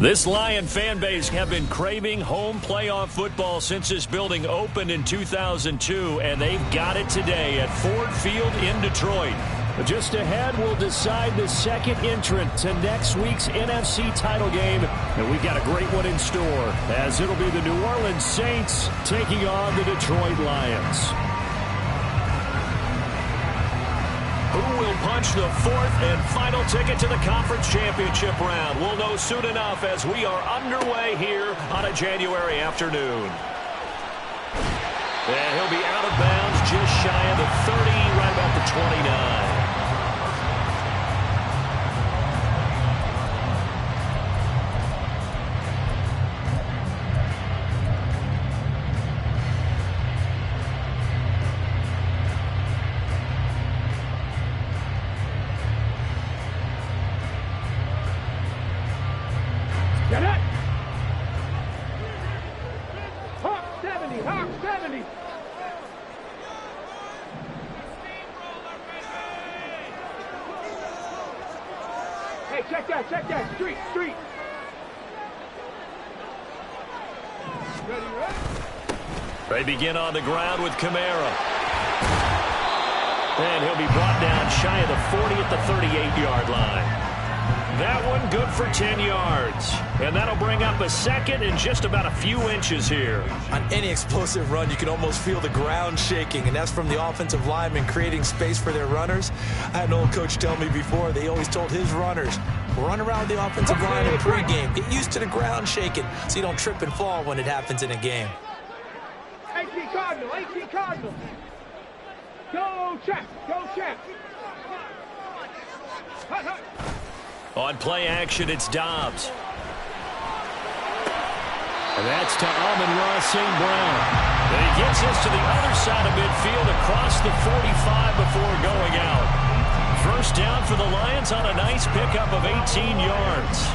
This Lion fan base have been craving home playoff football since this building opened in 2002, and they've got it today at Ford Field in Detroit. But just ahead, we'll decide the second entrant to next week's NFC title game, and we've got a great one in store, as it'll be the New Orleans Saints taking on the Detroit Lions. Who will punch the fourth and final ticket to the conference championship round? We'll know soon enough as we are underway here on a January afternoon. And he'll be out of bounds just shy of the 30, right about the 29. Get it! Hawk 70, Hawk 70. Hey, check that, street. Ready? They begin on the ground with Kamara. And he'll be brought down shy of the 40 at the 38-yard line. That one good for 10 yards. And that'll bring up a second and just about a few inches here. On any explosive run, you can almost feel the ground shaking, and that's from the offensive linemen creating space for their runners. I had an old coach tell me before, they always told his runners, run around the offensive line in pregame. Get used to the ground shaking so you don't trip and fall when it happens in a game. 18 Cardinal. Go check. Hut. On play action, it's Dobbs. And that's to Amon-Ra St. Brown. And he gets us to the other side of midfield across the 45 before going out. First down for the Lions on a nice pickup of 18 yards.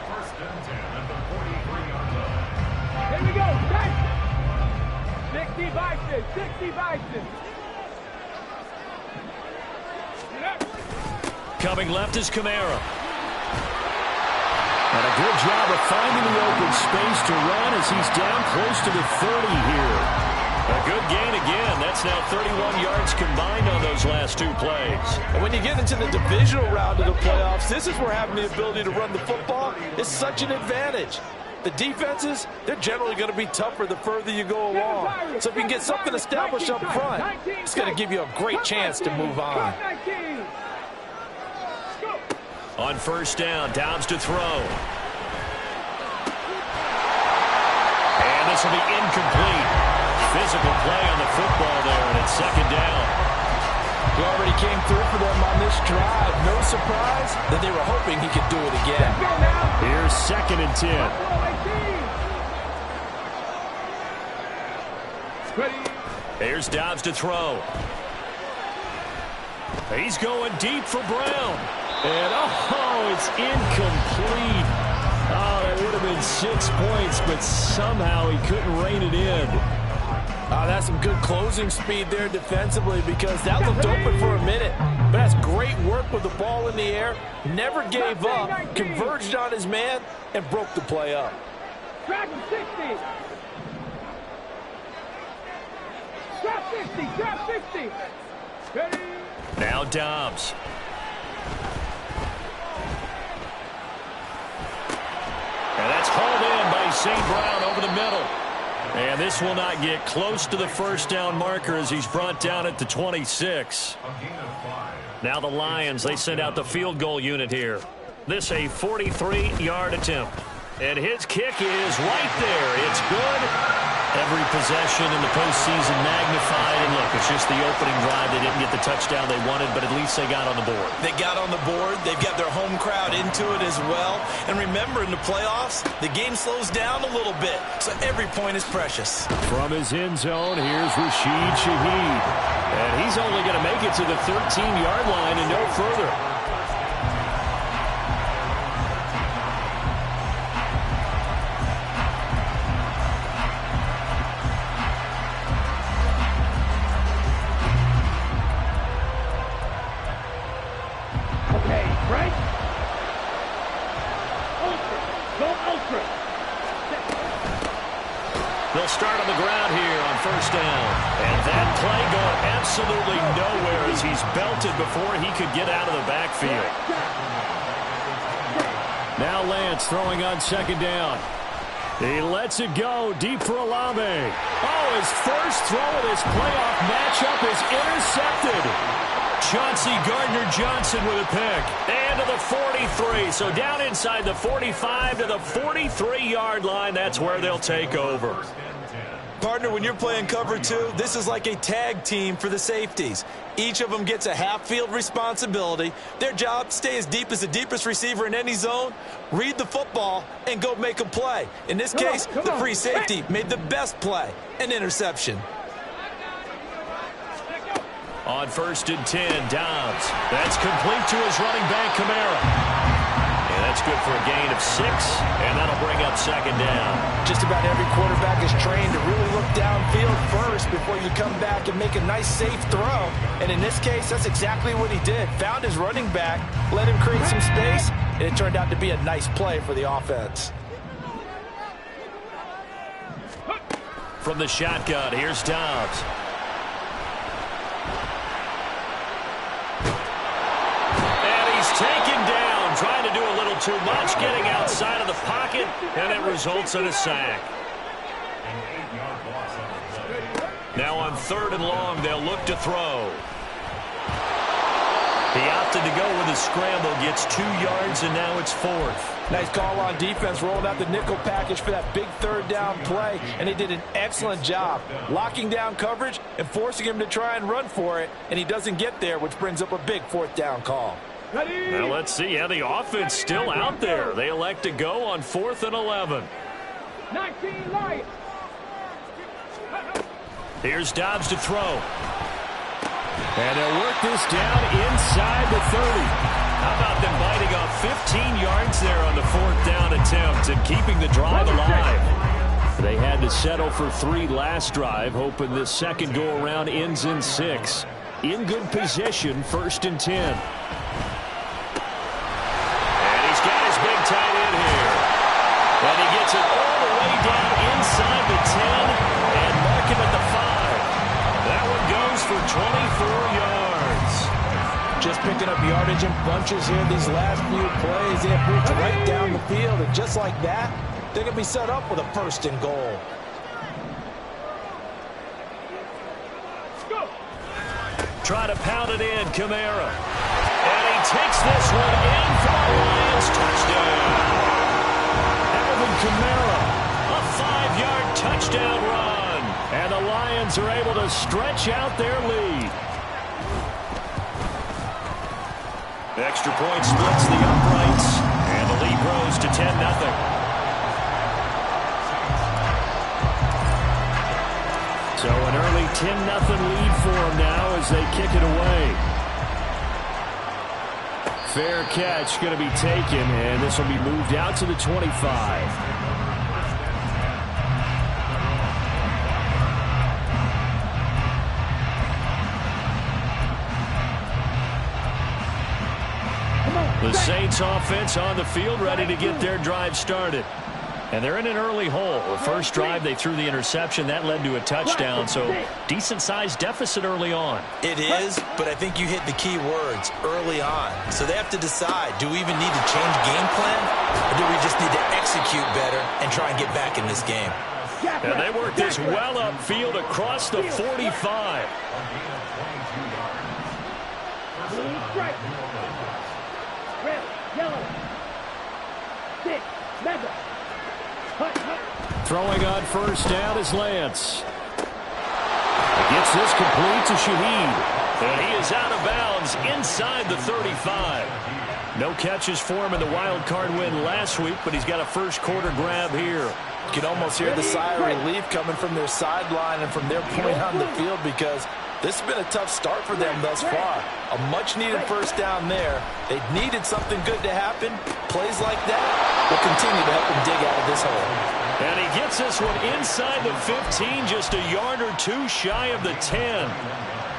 First and 10 at the 43-yard line. Here we go, 60 Bison. Coming left is Kamara. And a good job of finding the open space to run as he's down close to the 30 here. A good gain again. That's now 31 yards combined on those last two plays. And when you get into the divisional round of the playoffs, this is where having the ability to run the football is such an advantage. The defenses, they're generally going to be tougher the further you go along. So if you can get something established up front, it's going to give you a great chance to move on. On first down, Dobbs to throw. And this will be incomplete. Physical play on the football there, and it's second down. He already came through for them on this drive. No surprise that they were hoping he could do it again. Here's second and 10. Here's Dobbs to throw. He's going deep for Brown. And, it's incomplete. Oh, that would have been 6 points, but somehow he couldn't rein it in. That's some good closing speed there defensively, because that looked open for a minute. But that's great work with the ball in the air. Never gave up, converged on his man, and broke the play up. Drop 60. Drop 60. Ready? Now Dobbs. And that's hauled in by St. Brown over the middle. And this will not get close to the first down marker as he's brought down at the 26. Now the Lions, they send out the field goal unit here. This a 43-yard attempt. And his kick is right there. It's good. Every possession in the postseason magnified. And look, it's just the opening drive. They didn't get the touchdown they wanted, but at least they got on the board. They got on the board. They've got their home crowd into it as well. And remember, in the playoffs, the game slows down a little bit, so every point is precious. From his end zone, here's Rashid Shaheed. And he's only going to make it to the 13-yard line and no further. start on the ground here on first down. And that play going absolutely nowhere as he's belted before he could get out of the backfield. Now Lance throwing on second down. He lets it go deep for Olave. Oh, his first throw of this playoff matchup is intercepted. Chauncey Gardner-Johnson with a pick. And to the 43. So down inside the 45 to the 43-yard line. That's where they'll take over. Partner, when you're playing cover two, this is like a tag team for the safeties. Each of them gets a half-field responsibility. Their job, stay as deep as the deepest receiver in any zone, read the football, and go make a play. In this case, the free safety made the best play, an interception. On 1st and 10, Dobbs. That's complete to his running back, Kamara. And that's good for a gain of 6, and that'll bring up second down. Just about every quarterback is trained to really look downfield first before you come back and make a nice, safe throw. And in this case, that's exactly what he did. Found his running back, let him create some space, and it turned out to be a nice play for the offense. From the shotgun, here's Dobbs. And he's taken down, trying to do a little too much, getting outside of the pocket, and it results in a sack. Now on 3rd and long, they'll look to throw. He opted to go with a scramble, gets 2 yards, and now it's 4th. Nice call on defense, rolling out the nickel package for that big 3rd down play, and they did an excellent job locking down coverage and forcing him to try and run for it, and he doesn't get there, which brings up a big 4th down call. Now let's see how the offense still out there. They elect to go on 4th and 11. 19 Lions. Here's Dobbs to throw. And they'll work this down inside the 30. How about them biting off 15 yards there on the 4th down attempt and keeping the drive alive? They had to settle for 3 last drive, hoping this second go-around ends in 6. In good position, 1st and 10. And he's got his big tight end here. And he gets it all the way down inside the 10 and mark him at the 5. That one goes for 24 yards. Just picking up yardage in bunches here these last few plays. They have moved right down the field, and just like that, they're going to be set up with a 1st and goal. Try to pound it in, Kamara. And he takes this one in for the Lions. Touchdown. Alvin Kamara, a 5-yard touchdown run. And the Lions are able to stretch out their lead. Extra point splits the uprights, and the lead grows to 10-0. So an early 10-0 lead for them now as they kick it away. Fair catch going to be taken, and this will be moved out to the 25. The Saints offense on the field ready to get their drive started. And they're in an early hole. The first drive, they threw the interception. That led to a touchdown, so decent-sized deficit early on. It is, but I think you hit the key words, early on. So they have to decide, do we even need to change game plan, or do we just need to execute better and try and get back in this game? And they work this well upfield across the 45. Red, yellow, 6, mega. Throwing on 1st down is Lance. He gets this complete to Shaheed. And he is out of bounds inside the 35. No catches for him in the wild card win last week, but he's got a first quarter grab here. You can almost hear the sigh of relief coming from their sideline and from their point on the field, because this has been a tough start for them thus far. A much-needed 1st down there. They needed something good to happen. Plays like that will continue to help them dig out of this hole. And he gets this one inside the 15, just a yard or 2 shy of the 10.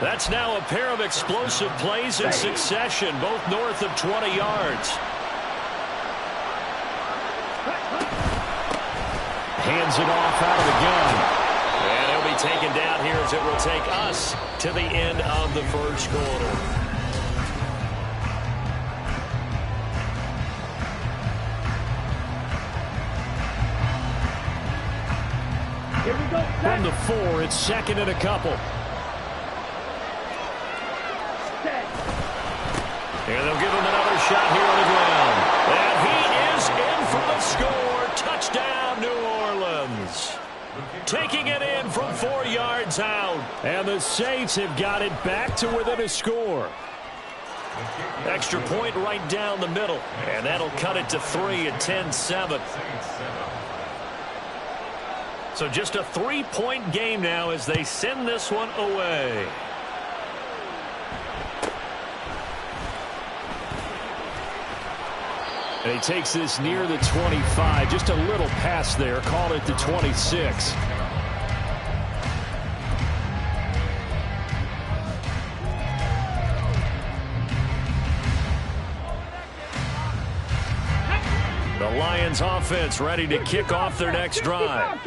That's now a pair of explosive plays in succession, both north of 20 yards. Hands it off out of the gun. taken down here as it will take us to the end of the first quarter. Here we go. From the 4, it's second and a couple. Set. And they'll give him another shot here on the ground. And he is in for the score. Touchdown, New Orleans. Taking it in from 4 yards out. And the Saints have got it back to within a score. Extra point right down the middle. And that'll cut it to 3 at 10-7. So just a 3-point game now as they send this one away. And he takes this near the 25. Just a little pass there. Call it the 26. The Lions offense ready to kick off their next drive.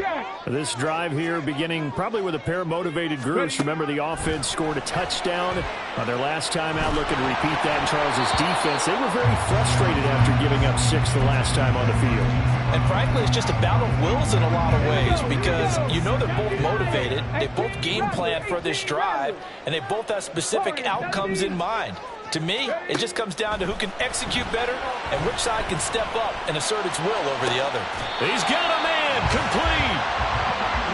This drive here beginning probably with a pair of motivated groups. Remember, the offense scored a touchdown on their last time out. Looking to repeat that in Charles's defense. They were very frustrated after giving up 6 the last time on the field. And frankly, it's just a battle of wills in a lot of ways because you know they're both motivated. They both game plan for this drive, and they both have specific outcomes in mind. To me, it just comes down to who can execute better and which side can step up and assert its will over the other. He's got a man complete.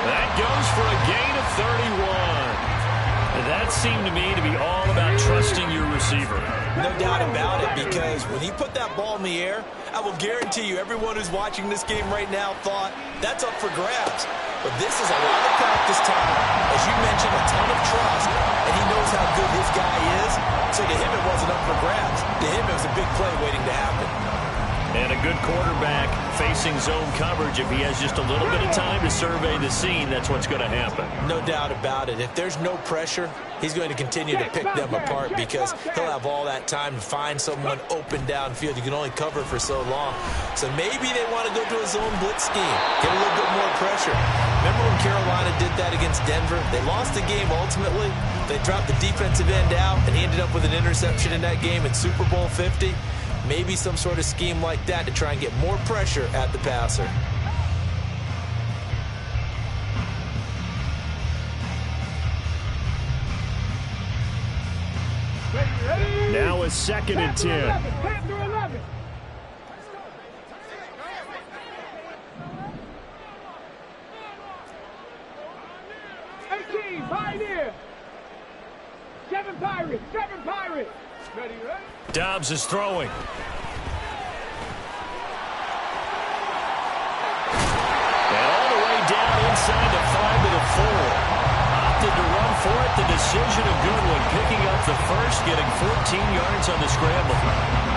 That goes for a gain of 31. And that seemed to me to be all about trusting your receiver. No doubt about it, because when he put that ball in the air, I will guarantee you everyone who's watching this game right now thought that's up for grabs. But this is a lot of practice time. As you mentioned, a ton of trust, and he knows how good this guy is. So to him, it wasn't up for grabs. To him, it was a big play waiting to happen. And a good quarterback facing zone coverage. If he has just a little bit of time to survey the scene, that's what's going to happen. No doubt about it. If there's no pressure, he's going to continue to pick them apart because he'll have all that time to find someone open downfield. You can only cover for so long. So maybe they want to go to a zone blitz scheme, get a little bit more pressure. Remember when Carolina did that against Denver? They lost the game ultimately. They dropped the defensive end out, and he ended up with an interception in that game in Super Bowl 50. Maybe some sort of scheme like that to try and get more pressure at the passer. Now a second and 10. 11. 18, Pioneer. 7 Pirates. Ready, right? Dobbs is throwing. And all the way down inside the 5 to the 4. Opted to run for it. The decision a good one. Picking up the first, getting 14 yards on the scramble.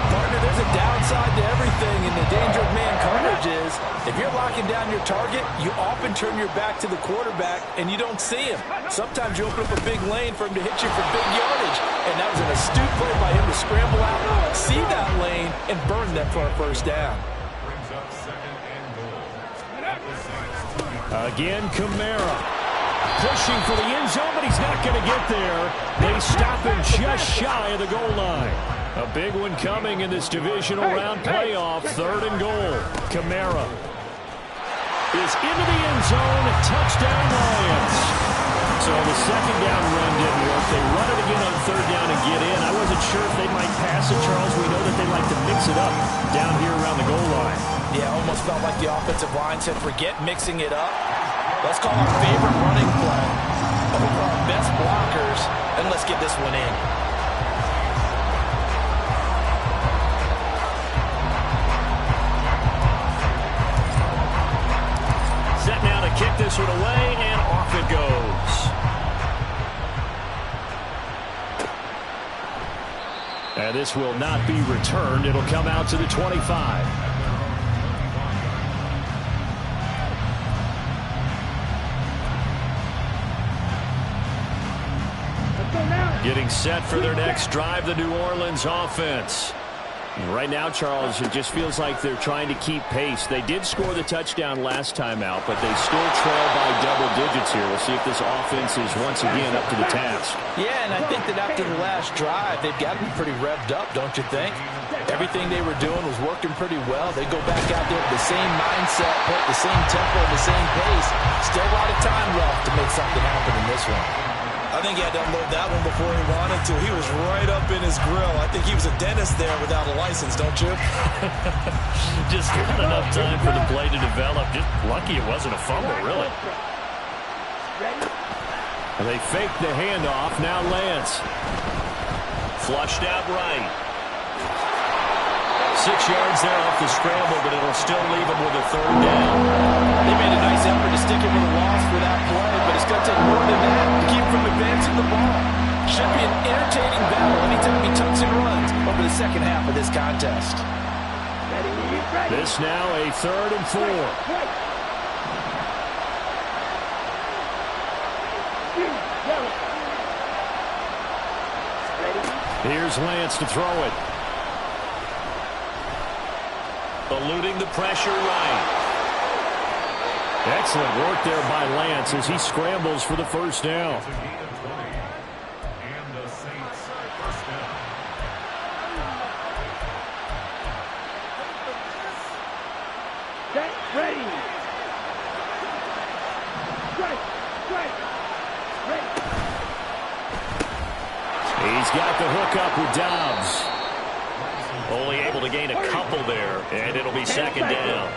Partner, there's a downside to everything, and the danger of man coverage is if you're locking down your target, you often turn your back to the quarterback and you don't see him. Sometimes you open up a big lane for him to hit you for big yardage, and that was an astute play by him to scramble out, see that lane, and burn them for a first down. Again, Kamara pushing for the end zone, but he's not going to get there. They stop him just shy of the goal line. A big one coming in this divisional round playoff. 3rd and goal. Kamara is into the end zone. Touchdown, Lions. So the second down run didn't work. They run it again on 3rd down and get in. I wasn't sure if they might pass it, Charles. We know that they like to mix it up down here around the goal line. Yeah, almost felt like the offensive line said, forget mixing it up. Let's call our favorite running play over our best blockers, and let's get this one in. Set now to kick this one away, and off it goes. And this will not be returned. It'll come out to the 25. Getting set for their next drive, the New Orleans offense. Right now, Charles, it just feels like they're trying to keep pace. They did score the touchdown last time out, but they still trail by double digits here. We'll see if this offense is once again up to the task. Yeah, and I think that after the last drive, they've got to be pretty revved up, don't you think? Everything they were doing was working pretty well. They go back out there with the same mindset, put the same tempo, the same pace. Still a lot of time left to make something happen in this one. I think he had to unload that one before he wanted to. He was right up in his grill. I think he was a dentist there without a license, don't you? Just not enough time for the play to develop. Just lucky it wasn't a fumble, really. And they fake the handoff. Now Lance. Flushed out right. 6 yards there off the scramble, but it'll still leave him with a third down. They made a nice effort to stick him with a loss for that play, but it's going to take more than that to keep him from advancing the ball. Should be an entertaining battle anytime he tucks and runs over the second half of this contest. This now a 3rd and 4. Here's Lance to throw it. Eluding the pressure right. Excellent work there by Lance as he scrambles for the first down. And the Saints first down. Set, ready. Strike, strike, ready. He's got the hook up with Dobbs. Only able to gain a couple there, and it'll be second down.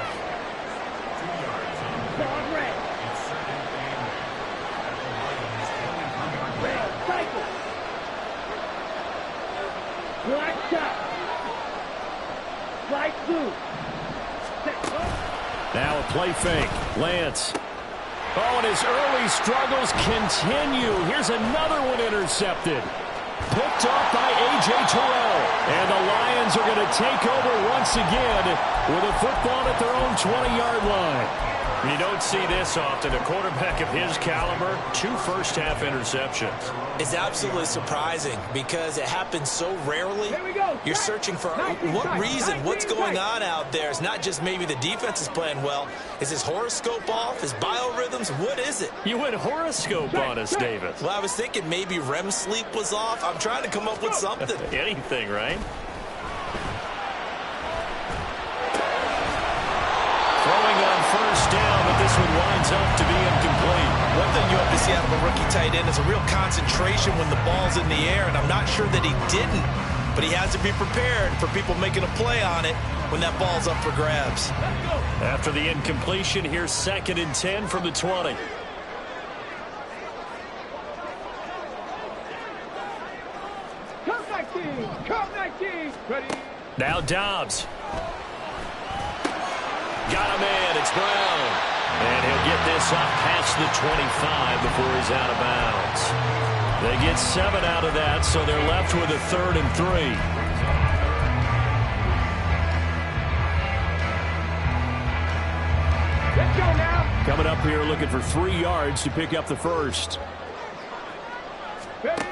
Dog red. Red, cycle. Black shot. Slide two. Set, go. Now a play fake. Lance. Oh, and his early struggles continue. Here's another one intercepted. Picked off by A.J. Terrell. And the Lions are going to take over once again with a football at their own 20-yard line. You don't see this often. A quarterback of his caliber, 2 first-half interceptions. It's absolutely surprising because it happens so rarely. Here we go. You're searching for what reason, what's going on out there. It's not just maybe the defense is playing well. Is his horoscope off? His biorhythms? What is it? You went horoscope on us, David. Well, I was thinking maybe REM sleep was off. I'm trying to come up with something. Anything, right? Throwing on first down, but this one winds up to be incomplete. One thing you have to see out of a rookie tight end is a real concentration when the ball's in the air, and I'm not sure that he didn't, but he has to be prepared for people making a play on it when that ball's up for grabs. After the incompletion, here's 2nd and 10 from the 20. Come back, team. Come back, team. Ready. Now Dobbs. Got him in. It's Brown. And he'll get this up past the 25 before he's out of bounds. They get 7 out of that, so they're left with a 3rd and 3. Let's go now. Coming up here looking for 3 yards to pick up the first. Ready.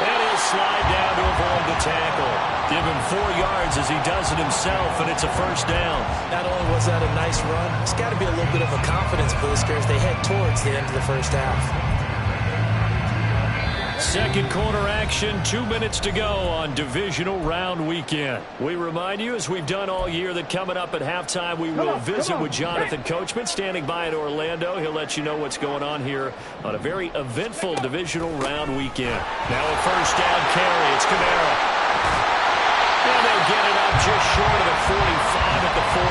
And he'll slide down to avoid the tackle. Give him 4 yards as he does it himself, and it's a first down. Not only was that a nice run, it's got to be a little bit of a confidence booster as they head towards the end of the first half. Second quarter action, 2 minutes to go on divisional round weekend. We remind you, as we've done all year, that coming up at halftime, we will visit with Jonathan Coachman standing by in Orlando. He'll let you know what's going on here on a very eventful divisional round weekend. Now a first down carry. It's Kamara. And they'll get it up just short of the 45 at the 44.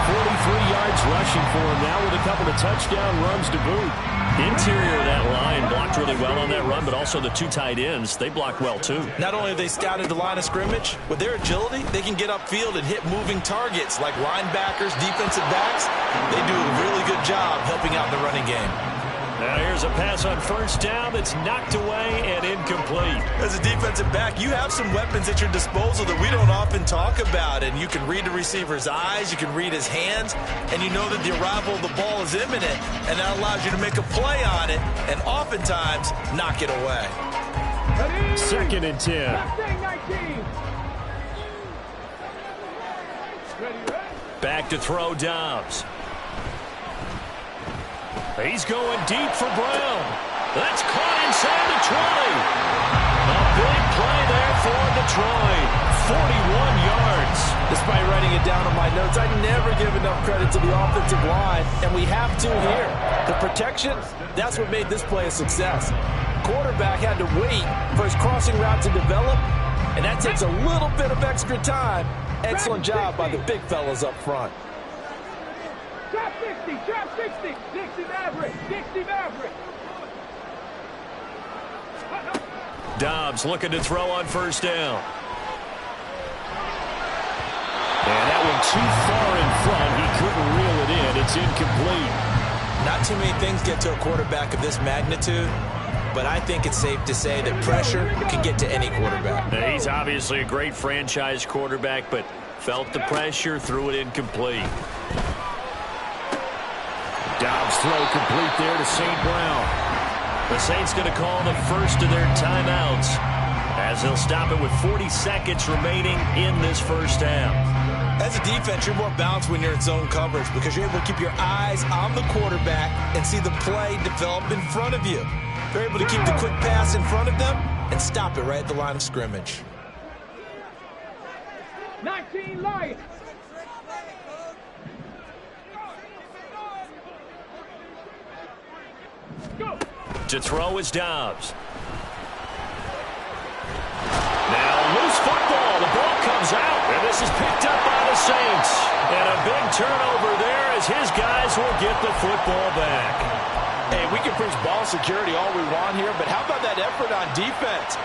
43 yards rushing for him now with a couple of touchdown runs to boot. Interior of that line blocked really well on that run, but also the 2 tight ends, they blocked well too. Not only have they scouted the line of scrimmage, with their agility, they can get upfield and hit moving targets like linebackers, defensive backs. They do a really good job helping out in the running game. Now here's a pass on first down that's knocked away and incomplete. As a defensive back, you have some weapons at your disposal that we don't often talk about, and you can read the receiver's eyes, you can read his hands, and you know that the arrival of the ball is imminent, and that allows you to make a play on it and oftentimes knock it away. 2nd and 10. Mustang 19. Ready. Back to throw, Dobbs. He's going deep for Brown. That's caught inside the 20. A big play there for Detroit. 41 yards. Despite writing it down on my notes, I never give enough credit to the offensive line, and we have to here. The protection, that's what made this play a success. Quarterback had to wait for his crossing route to develop, and that takes a little bit of extra time. Excellent job by the big fellas up front. Trap 60, trap 60. Dixie Maverick, Dixie Maverick. Dobbs looking to throw on 1st down. And that one too far in front. He couldn't reel it in. It's incomplete. Not too many things get to a quarterback of this magnitude, but I think it's safe to say that pressure can get to any quarterback. Now, he's obviously a great franchise quarterback, but felt the pressure, threw it incomplete. Dobbs throw complete there to St. Brown. The Saints going to call the first of their timeouts as they'll stop it with 40 seconds remaining in this first half. As a defense, you're more balanced when you're in zone coverage because you're able to keep your eyes on the quarterback and see the play develop in front of you. They're able to keep the quick pass in front of them and stop it right at the line of scrimmage. 19 Lions. Go. To throw is Dobbs. Now loose football. The ball comes out, and this is picked up by the Saints. And a big turnover there as his guys will get the football back. Hey, we can preach ball security all we want here, but how about that effort on defense?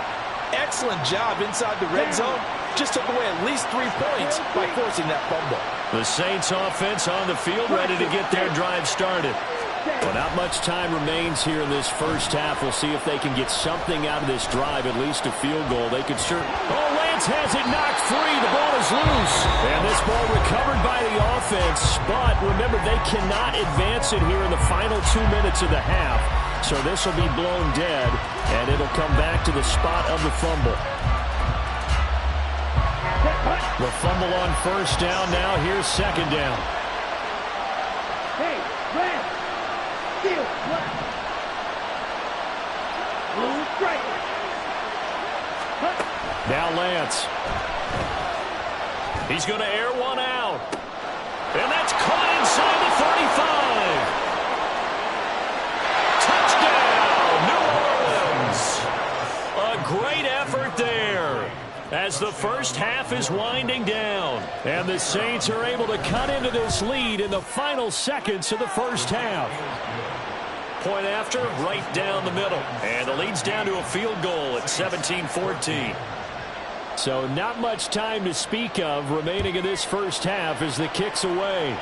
Excellent job inside the red zone. Just took away at least 3 points by forcing that fumble. The Saints offense on the field ready to get their drive started. But not much time remains here in this first half. We'll see if they can get something out of this drive, at least a field goal. They could sure. Oh, Lance has it knocked free. The ball is loose. And this ball recovered by the offense. But remember, they cannot advance it here in the final 2 minutes of the half. So this will be blown dead, and it'll come back to the spot of the fumble. The fumble on 1st down. Now here's 2nd down. Hey, Lance. Steal, left. Blue strike. Now Lance. He's going to air one out. And that's caught inside the 35. Touchdown, New Orleans. A great effort there as the first half is winding down. And the Saints are able to cut into this lead in the final seconds of the first half. Point after, right down the middle. And the lead's down to a field goal at 17-14. So not much time to speak of remaining in this first half as the kick's away.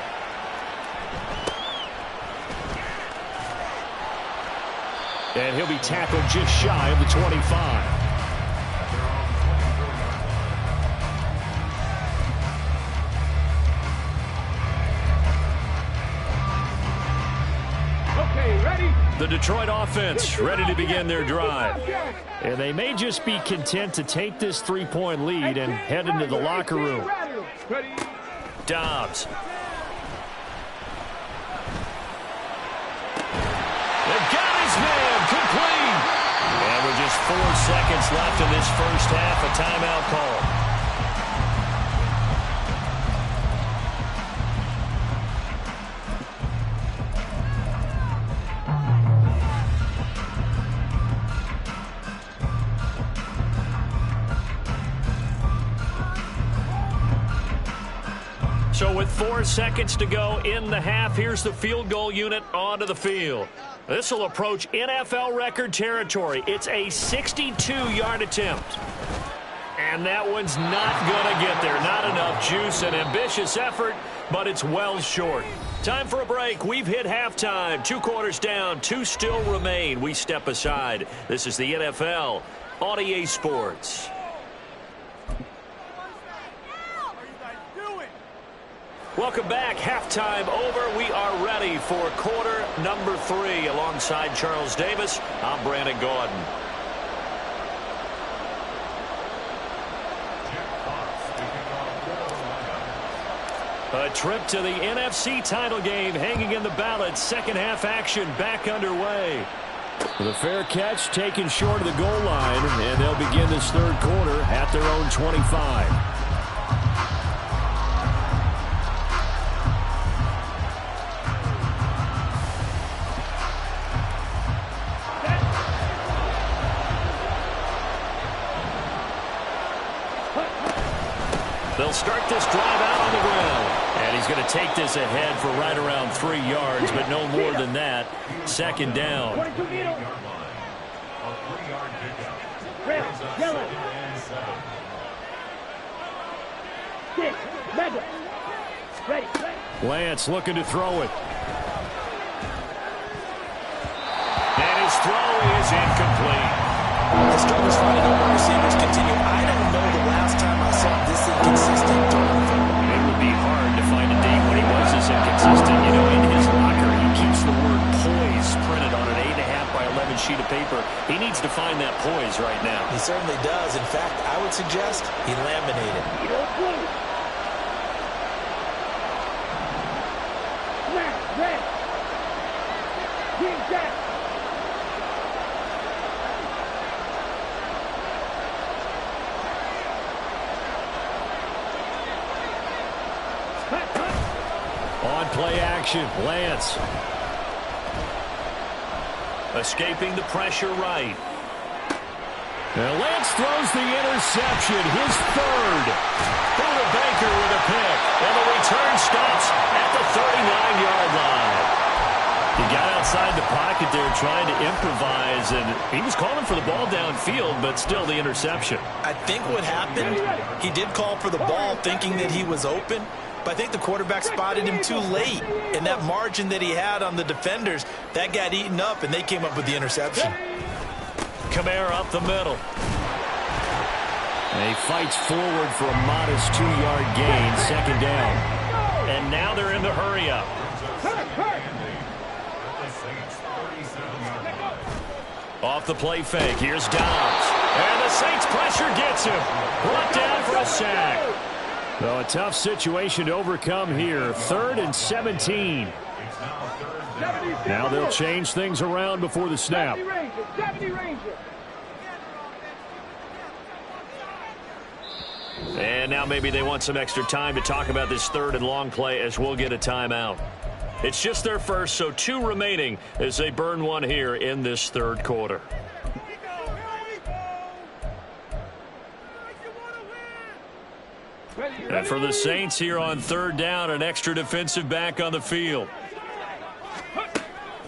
And he'll be tackled just shy of the 25. The Detroit offense ready to begin their drive. And they may just be content to take this 3-point lead and head into the locker room. Dobbs. They've got his man complete. And with just 4 seconds left in this first half, a timeout call. So with 4 seconds to go in the half, here's the field goal unit onto the field. This will approach NFL record territory. It's a 62-yard attempt. And that one's not going to get there. Not enough juice. An ambitious effort, but it's well short. Time for a break. We've hit halftime. 2 quarters down. 2 still remain. We step aside. This is the NFL on EA Sports. Welcome back. Halftime over. We are ready for quarter number 3. Alongside Charles Davis, I'm Brandon Gaudin. A trip to the NFC title game hanging in the balance. Second half action back underway. The fair catch taken short of the goal line, and they'll begin this third quarter at their own 25. They'll start this drive out on the ground. And he's going to take this ahead for right around 3 yards, but no more than that. Second down. Lance looking to throw it. And his throw is incomplete. The struggles finding open receivers continue. I don't know the last time I saw this inconsistent throwing. It would be hard to find a day when he was this inconsistent. You know, in his locker, he keeps the word poise printed on an 8.5 by 11 sheet of paper. He needs to find that poise right now. He certainly does. In fact, I would suggest he laminated. On play action, Lance. Escaping the pressure right. And Lance throws the interception, his third. Buda Baker with a pick. And the return stops at the 39-yard line. He got outside the pocket there trying to improvise, and he was calling for the ball downfield, but still the interception. I think what happened, he did call for the ball thinking that he was open, but I think the quarterback spotted him too late. And that margin that he had on the defenders, that got eaten up, and they came up with the interception. Kamara up the middle. And he fights forward for a modest 2-yard gain, second down. And now they're in the hurry-up. Off the play fake. Here's Dobbs. And the Saints pressure gets him. Brought down for a sack. So a tough situation to overcome here. 3rd and 17. Now they'll change things around before the snap. And now maybe they want some extra time to talk about this 3rd and long play as we'll get a timeout. It's just their first, so 2 remaining as they burn one here in this third quarter. And for the Saints here on 3rd down, an extra defensive back on the field.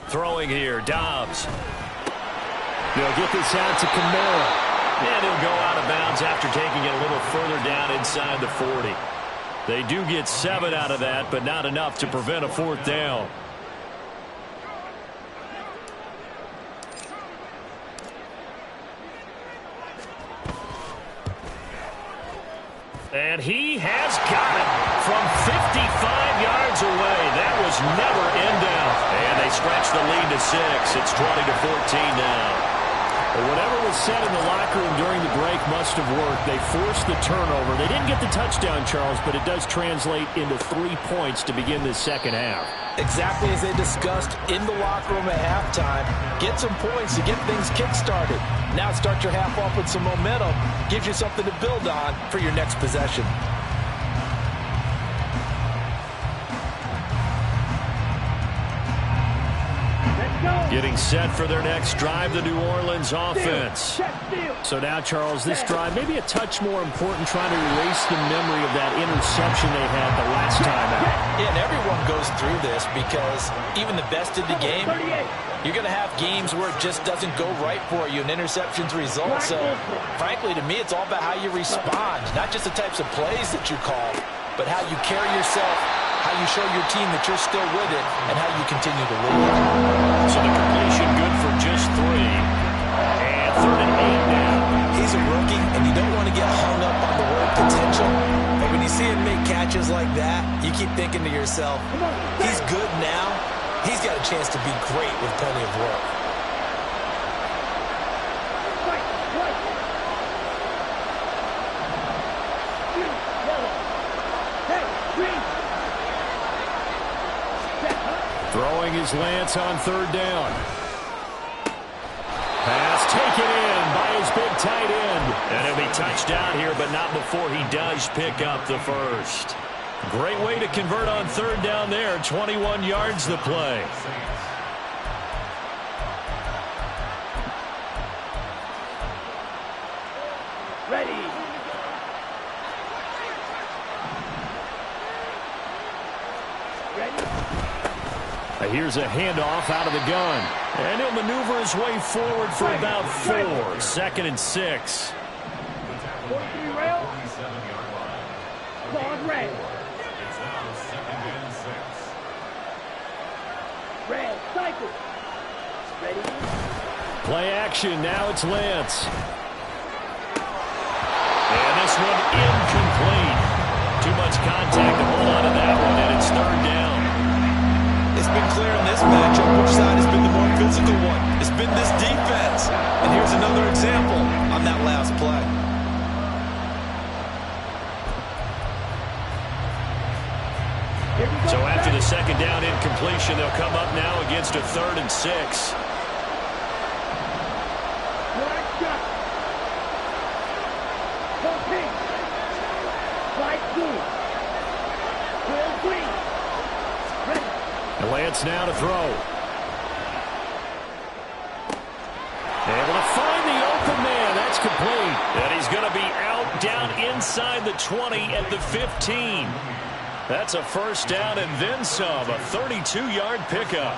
Throwing here, Dobbs. They'll get this out to Kamara. And he'll go out of bounds after taking it a little further down inside the 40. They do get 7 out of that, but not enough to prevent a 4th down. And he has got it from 55 yards away. That was never in doubt. And they stretch the lead to 6. It's 20-14 now. But whatever was said in the locker room during the break must have worked. They forced the turnover. They didn't get the touchdown, Charles, but it does translate into 3 points to begin this second half. Exactly as they discussed in the locker room at halftime. Get some points to get things kick-started. Now start your half off with some momentum. Gives you something to build on for your next possession. Getting set for their next drive, the New Orleans offense. So now, Charles, this drive may be a touch more important, trying to erase the memory of that interception they had the last time out. Yeah, and everyone goes through this because even the best in the game, you're going to have games where it just doesn't go right for you, and interceptions result. So, frankly, to me, it's all about how you respond, not just the types of plays that you call, but how you carry yourself, how you show your team that you're still with it, and how you continue to lead. So the completion good for just 3. And 3rd and 8 now. He's a rookie, and you don't want to get hung up on the word potential. But when you see him make catches like that, you keep thinking to yourself, he's good now. He's got a chance to be great with plenty of work. throwing is Lance on third down. Pass taken in by his big tight end. And he'll be touched down here, but not before he does pick up the first. Great way to convert on third down there. 21 yards the play. Ready. Here's a handoff out of the gun. And he'll maneuver his way forward for about 4. 2nd and 6. 43 rail. Ball is red. Red, cycle. Ready. Play action. Now it's Lance. And this one incomplete. Too much contact to hold on to that one, and it's third down. It's been clear in this matchup which side has been the more physical one. It's been this defense. And here's another example on that last play. So after the second down incompletion, they'll come up now against a 3rd and 6. Lance now to throw. Able to find the open man. That's complete. And he's going to be out down inside the 20 at the 15. That's a first down and then some. A 32-yard pickup.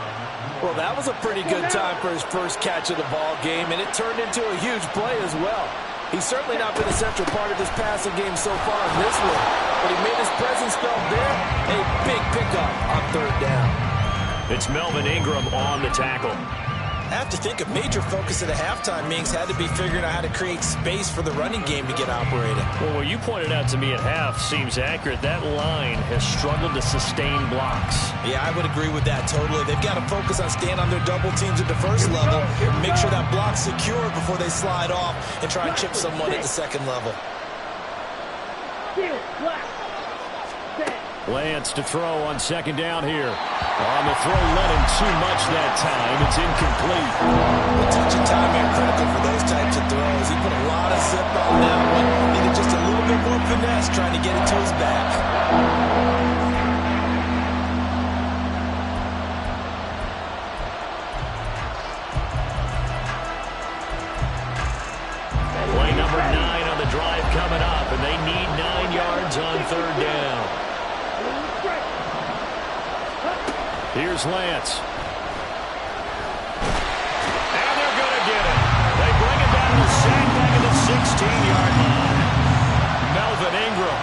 Well, that was a pretty good time for his first catch of the ball game, and it turned into a huge play as well. He's certainly not been a central part of this passing game so far in this one, but he made his presence felt there. A big pickup on third down. It's Melvin Ingram on the tackle. I have to think a major focus at a halftime means had to be figuring out how to create space for the running game to get operated. Well, what you pointed out to me at half seems accurate. That line has struggled to sustain blocks. Yeah, I would agree with that totally. They've got to focus on staying on their double teams at the first level, make sure that block's secure before they slide off and try and chip someone at the second level. Lance to throw on second down here. On the throw, led him too much that time. It's incomplete. The touch and time are critical for those types of throws. He put a lot of zip on that one. Needed just a little bit more finesse trying to get it to his back. Play number 9 on the drive coming up, and they need 9 yards on third down. Here's Lance. And they're going to get it. They bring it down to sack back at the 16-yard line. Melvin Ingram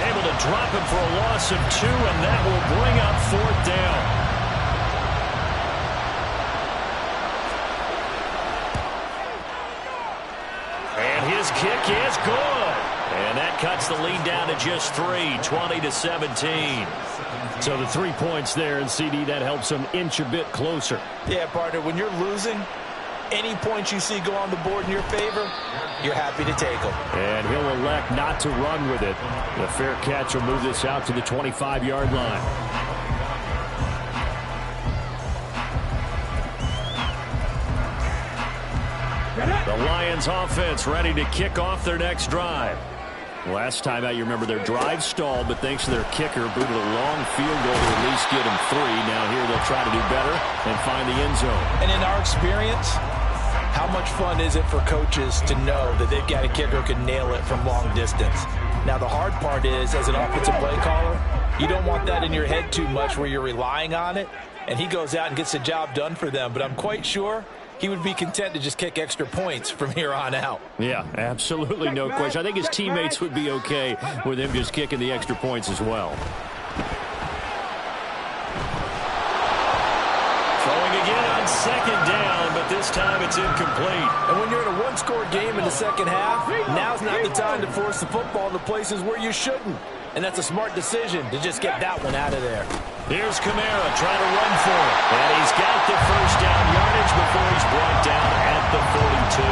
able to drop him for a loss of 2, and that will bring up fourth down. And his kick is good. And that cuts the lead down to just 3, 20-17. So the 3 points there, and CD, that helps them inch a bit closer. Yeah, partner, when you're losing, any points you see go on the board in your favor, you're happy to take them. And he'll elect not to run with it. The fair catch will move this out to the 25-yard line. The Lions offense ready to kick off their next drive. Last time out, you remember their drive stalled, but thanks to their kicker, booted a long field goal to at least get them 3. Now here they'll try to do better and find the end zone. And in our experience, how much fun is it for coaches to know that they've got a kicker who can nail it from long distance? Now the hard part is, as an offensive play caller, you don't want that in your head too much where you're relying on it, and he goes out and gets the job done for them. But I'm quite sure he would be content to just kick extra points from here on out. Yeah, absolutely, no question. I think his teammates would be okay with him just kicking the extra points as well. Throwing again on second down, but this time it's incomplete. And when you're in a one-score game in the second half, now's not the time to force the football to places where you shouldn't. And that's a smart decision to just get that one out of there. Here's Kamara trying to run for it. And he's got the first down yardage before he's brought down at the 42.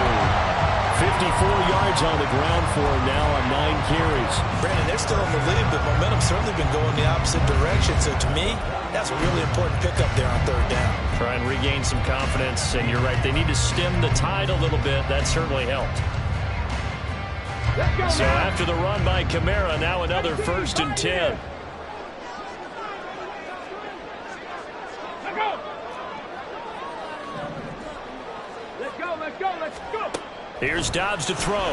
54 yards on the ground for him now on 9 carries. Brandon, they're still in the lead, but momentum's certainly been going the opposite direction. So to me, that's a really important pickup there on 3rd down. Try and regain some confidence, and you're right, they need to stem the tide a little bit. That certainly helped. So after the run by Kamara, now another 1st and 10. Let's go. Here's Dobbs to throw. And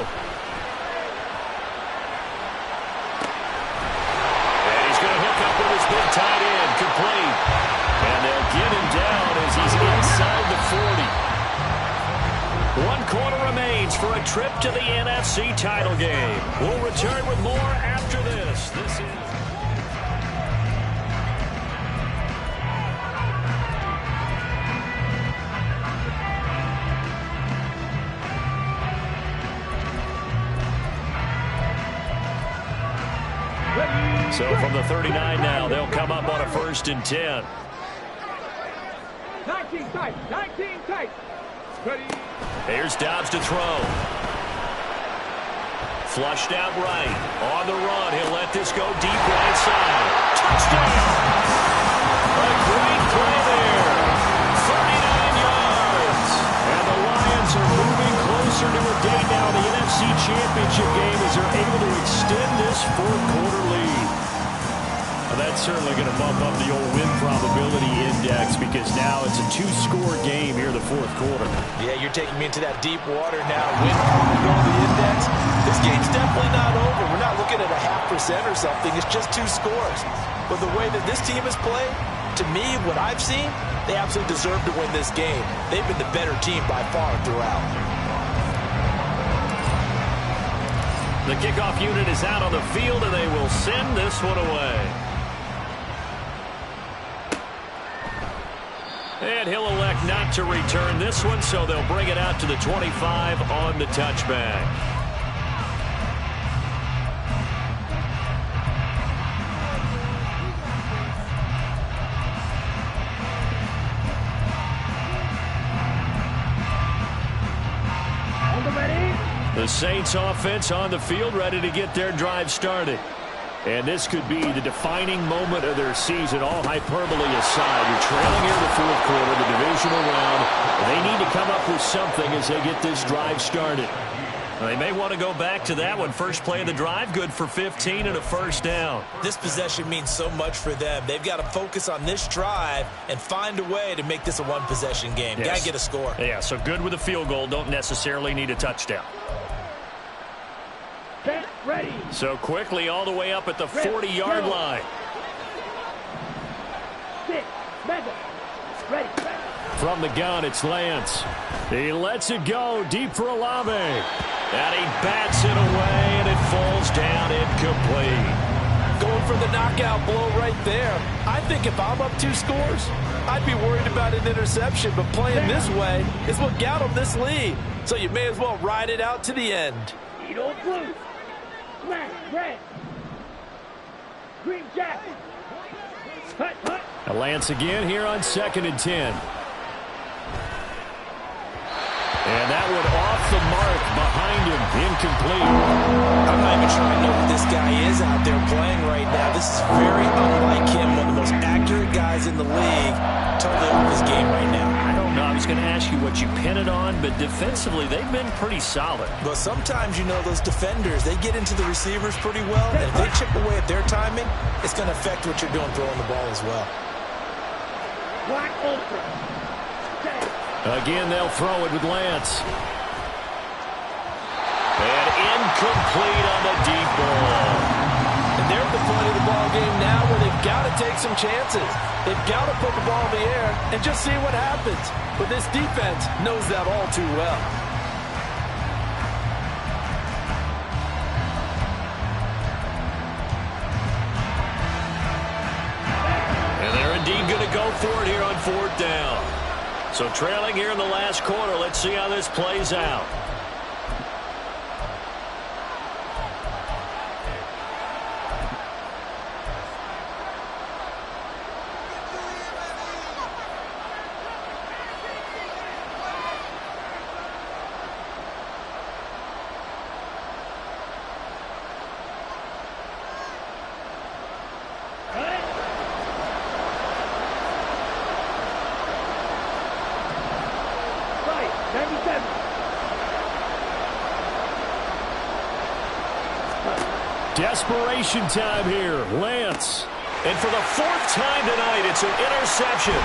he's going to hook up with his big tight end, complete. And they'll get him down as he's inside the 40. 1 quarter remains for a trip to the NFC title game. We'll return with more after this. This is... So from the 39 now, they'll come up on a 1st and 10. 19 tight. Ready. Here's Dobbs to throw. Flushed out right. On the run, he'll let this go deep right side. Touchdown! A great play there. 39 yards. And the Lions are moving closer to a day now. The NFC Championship game as they're able to extend this 4th quarter lead. Well, that's certainly going to bump up the old win probability index because now it's a 2-score game here in the 4th quarter. Yeah, you're taking me into that deep water now. Win probability index. This game's definitely not over. We're not looking at a 0.5% or something. It's just 2 scores. But the way that this team has played, to me, what I've seen, they absolutely deserve to win this game. They've been the better team by far throughout. The kickoff unit is out on the field, and they will send this one away. And he'll elect not to return this one, so they'll bring it out to the 25 on the touchback. The Saints offense on the field, ready to get their drive started. And this could be the defining moment of their season, all hyperbole aside. You're trailing here in the 4th quarter, the divisional round. They need to come up with something as they get this drive started. They may want to go back to that one. First play of the drive, good for 15 and a 1st down. This possession means so much for them. They've got to focus on this drive and find a way to make this a 1-possession game. Yes. Got to get a score. Yeah, so good with a field goal. Don't necessarily need a touchdown. Get ready. So quickly all the way up at the 40-yard line. 6, Madden. Ready. From the gun, it's Lance. He lets it go deep for Olave. And he bats it away, and it falls down incomplete. Going for the knockout blow right there. I think if I'm up 2 scores, I'd be worried about an interception, but playing this way is what got them this lead. So you may as well ride it out to the end. Eagle blue. Black, red. Green jacket. Hut. A Lance again here on 2nd and 10. And that one off the mark behind him, incomplete. I'm not even sure I know what this guy is out there playing right now. This is very unlike him, one of the most accurate guys in the league. Totally off his game right now. I don't know. I was going to ask you what you pin it on, but defensively, they've been pretty solid. But sometimes, you know, those defenders, they get into the receivers pretty well, and if they chip away at their timing, it's going to affect what you're doing throwing the ball as well. Black ultra. Again, they'll throw it with Lance. And incomplete on the deep ball. And they're at the point of the ball game now where they've got to take some chances. They've got to put the ball in the air and just see what happens. But this defense knows that all too well. And they're indeed going to go for it here on 4th down. So trailing here in the last quarter, let's see how this plays out. Desperation time here. Lance. And for the fourth time tonight, it's an interception.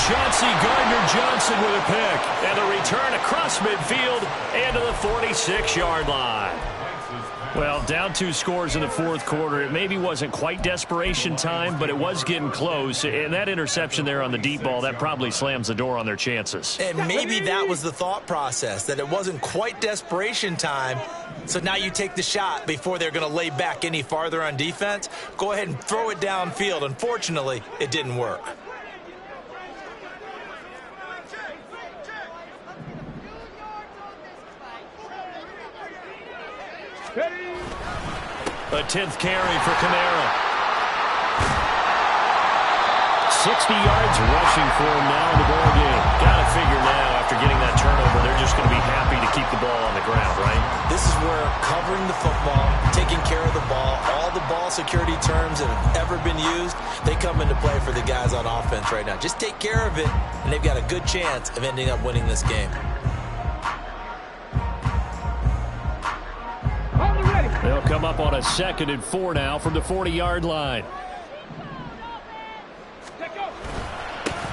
Chauncey Gardner-Johnson with a pick. And the return across midfield and to the 46-yard line. Well, down 2 scores in the fourth quarter. It maybe wasn't quite desperation time, but it was getting close. And that interception there on the deep ball, that probably slams the door on their chances. And maybe that was the thought process, that it wasn't quite desperation time. So now you take the shot before they're going to lay back any farther on defense. Go ahead and throw it downfield. Unfortunately, it didn't work. A 10th carry for Kamara. 60 yards rushing for him now in the ball game. Got to figure now, after getting that turnover, they're just going to be happy to keep the ball on the ground, right? This is where covering the football, taking care of the ball, all the ball security terms that have ever been used, they come into play for the guys on offense right now. Just take care of it, and they've got a good chance of ending up winning this game. They'll come up on a 2nd and 4 now from the 40-yard line.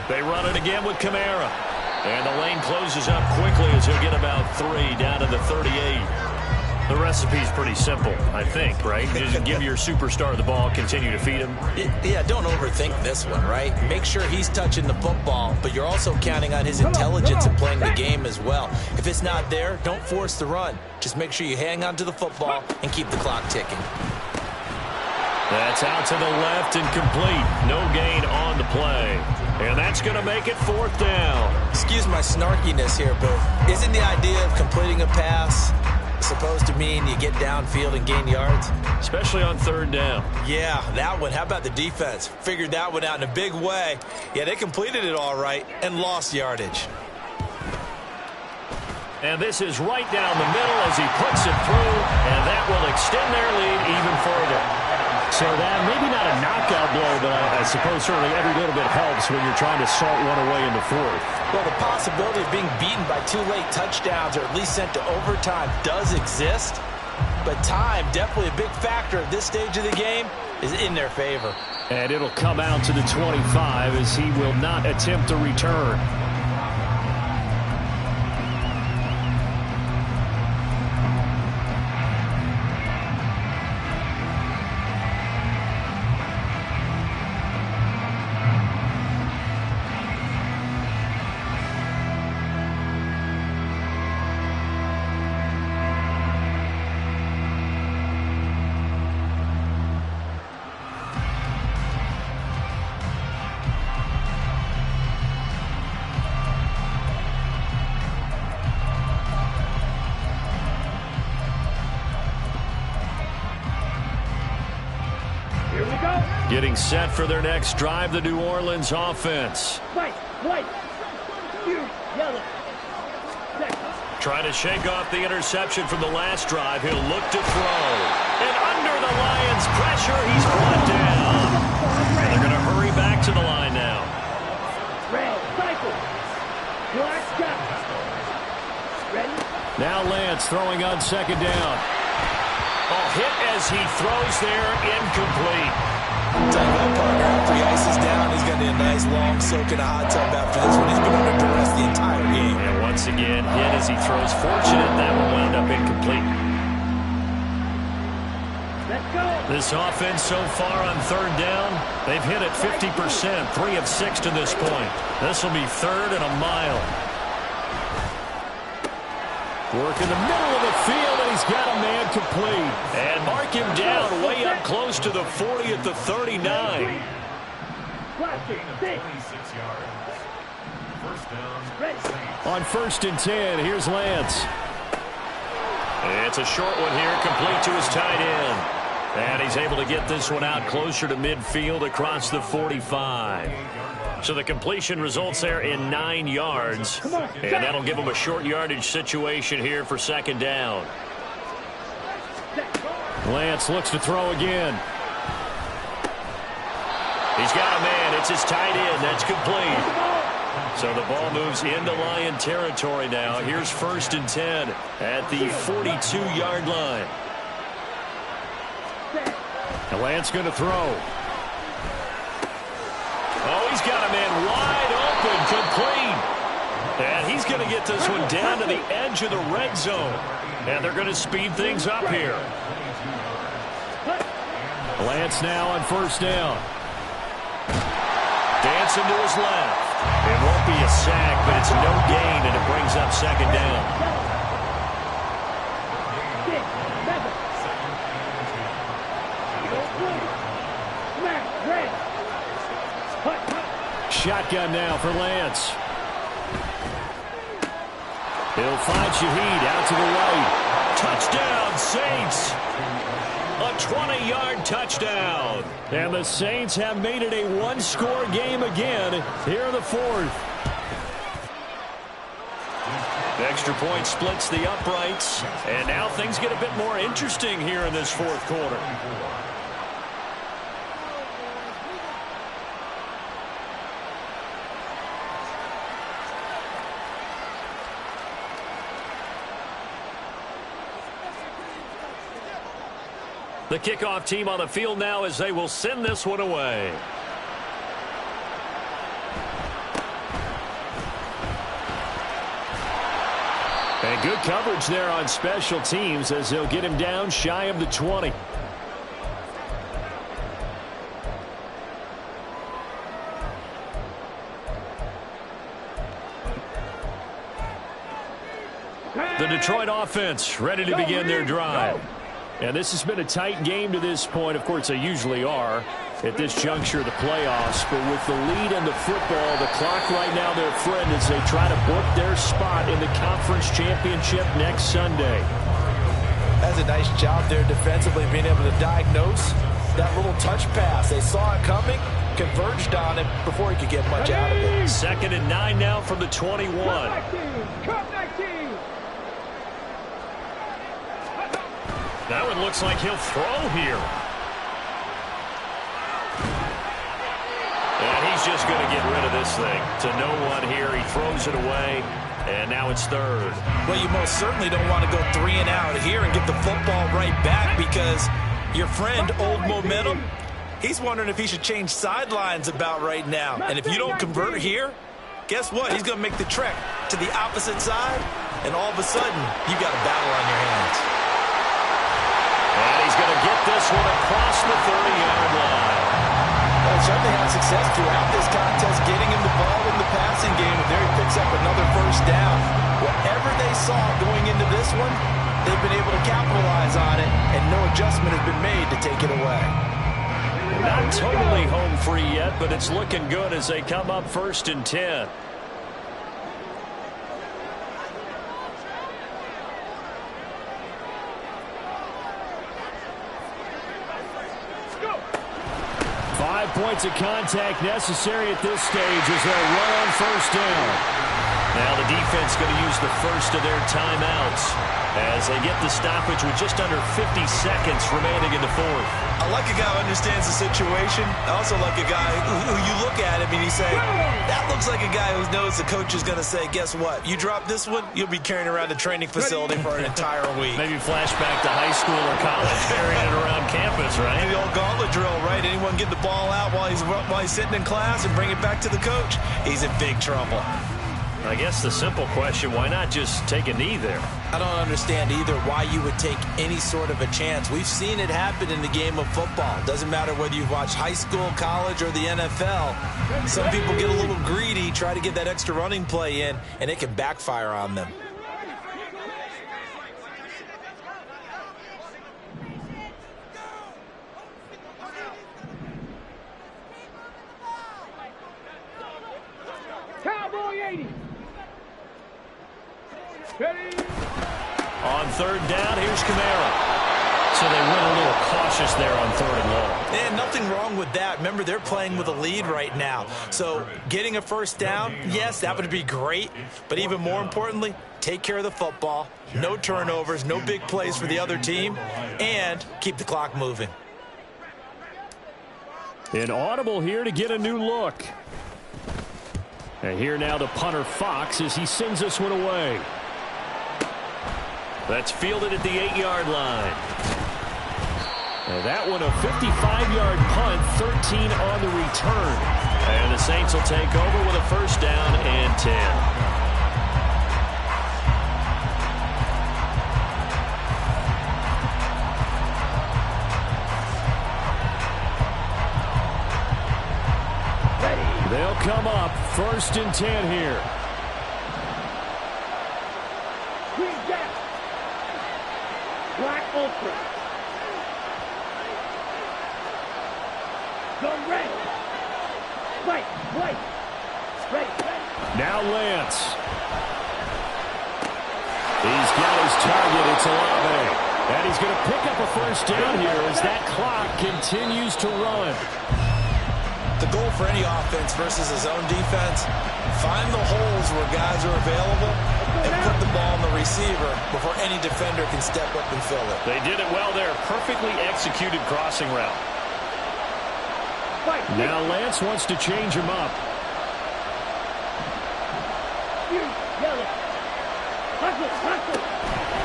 They run it again with Kamara. And the lane closes up quickly as he'll get about 3 down to the 38. The recipe's pretty simple, I think, right? Just give your superstar the ball, continue to feed him. Yeah, don't overthink this one, right? Make sure he's touching the football, but you're also counting on his intelligence in playing the game as well. If it's not there, don't force the run. Just make sure you hang on to the football and keep the clock ticking. That's out to the left and complete. No gain on the play. And that's going to make it 4th down. Excuse my snarkiness here, but isn't the idea of completing a pass supposed to mean you get downfield and gain yards? Especially on 3rd down. Yeah, that one. How about the defense? Figured that one out in a big way. Yeah, they completed it all right and lost yardage. And this is right down the middle as he puts it through, and that will extend their lead even further. So that maybe not a knockout blow, but I suppose certainly every little bit helps when you're trying to salt one away in the 4th. Well, the possibility of being beaten by 2 late touchdowns or at least sent to overtime does exist, but time, definitely a big factor at this stage of the game, is in their favor. And it'll come out to the 25 as he will not attempt a return. Getting set for their next drive, the New Orleans offense. Trying to shake off the interception from the last drive. He'll look to throw. And under the Lions' pressure, he's brought down. And they're going to hurry back to the line now. Now Lance throwing on 2nd down. A hit as he throws there, incomplete. Tell you what, partner, after he ices down, he's going to need a nice long soak in a hot tub after this one. He's been under duress the entire game. And once again, hit as he throws. Fortunate that one wound up incomplete. Let's go. This offense so far on 3rd down, they've hit it 50%, 3 of 6 to this point. This will be 3rd and a mile. Work in the middle of the field, and he's got a man complete. And mark him down way up close to the 40 at the 39. Gain of 26 yards. First down, Saints. On 1st and 10, here's Lance. It's a short one here, complete to his tight end. And he's able to get this one out closer to midfield across the 45. So the completion results there in 9 yards. And that'll give him a short yardage situation here for 2nd down. Lance looks to throw again. He's got a man. It's his tight end. That's complete. So the ball moves into Lion territory now. Here's 1st and 10 at the 42-yard line. And Lance going to throw. Oh, he's got a man wide open, complete. And he's going to get this one down to the edge of the red zone. And they're going to speed things up here. Lance now on first down. Dancing to his left. It won't be a sack, but it's no gain, and it brings up second down. Shotgun now for Lance. He'll find Shaheed out to the right. Touchdown, Saints. A 20-yard touchdown. And the Saints have made it a one-score game again here in the fourth. The extra point splits the uprights. And now things get a bit more interesting here in this fourth quarter. The kickoff team on the field now as they will send this one away. And good coverage there on special teams as they'll get him down shy of the 20. The Detroit offense ready to begin their drive. And this has been a tight game to this point. Of course, they usually are at this juncture of the playoffs. But with the lead in the football, the clock right now their friend as they try to book their spot in the conference championship next Sunday. That's a nice job there defensively, being able to diagnose that little touch pass. They saw it coming, converged on it before he could get much out of it. 2nd and 9 now from the 21. That one looks like he'll throw here. And he's just going to get rid of this thing to no one here. He throws it away, and now it's 3rd. Well, you most certainly don't want to go 3 and out here and get the football right back because your friend, Old Momentum, he's wondering if he should change sidelines about right now. And if you don't convert here, guess what? He's going to make the trek to the opposite side, and all of a sudden, you got a battle on your hands. And he's going to get this one across the 30-yard line. Well, certainly had success throughout this contest, getting him the ball in the passing game, and there he picks up another first down. Whatever they saw going into this one, they've been able to capitalize on it, and no adjustment has been made to take it away. Not totally home free yet, but it's looking good as they come up 1st and 10. Points of contact necessary at this stage as they'll run on first down. Now the defense going to use the first of their timeouts as they get the stoppage with just under 50 seconds remaining in the fourth. I like a guy who understands the situation. I also like a guy who you look at him and you say, that looks like a guy who knows the coach is going to say, guess what? You drop this one, you'll be carrying around the training facility for an entire week. Maybe flashback to high school or college, carrying it around campus, right? The old gauntlet drill, right? Anyone get the ball out while he's sitting in class and bring it back to the coach? He's in big trouble. I guess the simple question, why not just take a knee there? I don't understand either why you would take any sort of a chance. We've seen it happen in the game of football. Doesn't matter whether you've watched high school, college, or the NFL. Some people get a little greedy, try to get that extra running play in, and it can backfire on them. Cowboy 80. Ready? On 3rd down, here's Kamara. So they went a little cautious there on 3rd and long. And nothing wrong with that. Remember, they're playing with a lead right now. So getting a first down, yes, that would be great. But even more importantly, take care of the football. No turnovers, no big plays for the other team, and keep the clock moving. An audible here to get a new look. And here now the punter Fox as he sends this one away. That's fielded at the 8-yard line. That one a 55-yard punt, 13 on the return. And the Saints will take over with a first down and 10. They'll come up first and 10 here. Green Jack. Black Ultra. Go red. Right. Ready. Now Lance. He's got his target. It's Olave. And he's going to pick up a first down here as that clock continues to run. The goal for any offense versus his own defense, find the holes where guys are available and put the ball on the receiver before any defender can step up and fill it. They did it well there. Perfectly executed crossing route. Now Lance wants to change him up.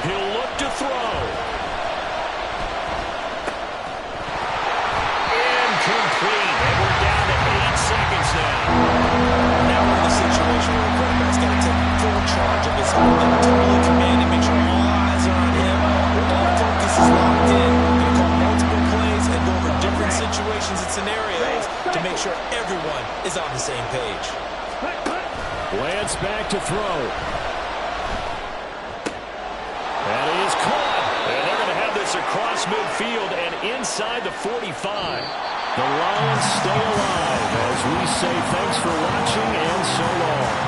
He'll look to throw. Incomplete. And we're down to 8 seconds now. Now we're in a situation where the quarterback's got to take full charge of his holding, totally commanding, make sure all eyes are on him. All focus is locked in. Going to call multiple plays and go over different situations and scenarios to make sure everyone is on the same page. Lance back to throw. That is caught. And they're going to have this across midfield and inside the 45. The Lions stay alive as we say thanks for watching and so long.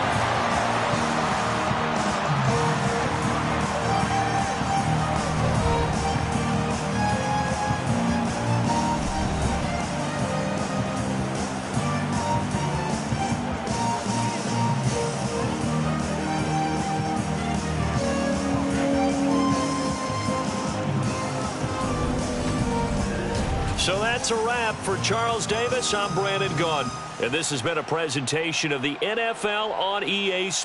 So that's a wrap for Charles Davis. I'm Brandon Gaudin, and this has been a presentation of the NFL on EA Sports.